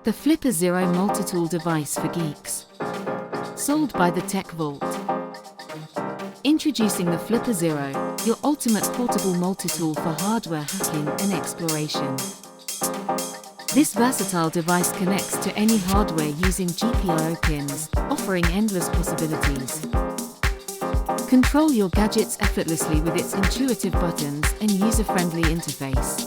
The Flipper Zero multi-tool device for geeks. Sold by the Tech Vault. Introducing the Flipper Zero, your ultimate portable multi-tool for hardware hacking and exploration. This versatile device connects to any hardware using GPIO pins, offering endless possibilities. Control your gadgets effortlessly with its intuitive buttons and user-friendly interface.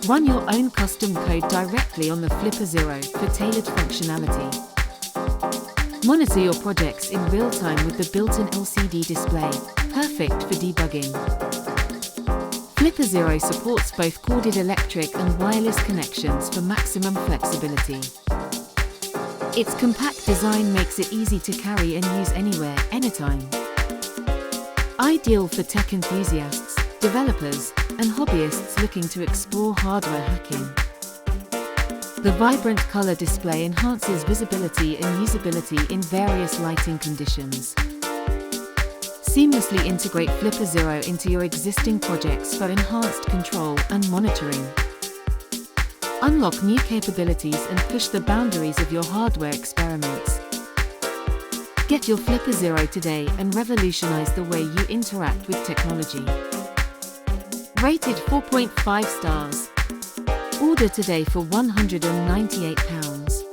Run your own custom code directly on the Flipper Zero for tailored functionality. Monitor your projects in real time with the built-in LCD display, perfect for debugging. Flipper Zero supports both corded electric and wireless connections for maximum flexibility. Its compact design makes it easy to carry and use anywhere, anytime. Ideal for tech enthusiasts, developers, and hobbyists looking to explore hardware hacking. The vibrant color display enhances visibility and usability in various lighting conditions. Seamlessly integrate Flipper Zero into your existing projects for enhanced control and monitoring. Unlock new capabilities and push the boundaries of your hardware experiments. Get your Flipper Zero today and revolutionize the way you interact with technology. Rated 4.5 stars. Order today for £198.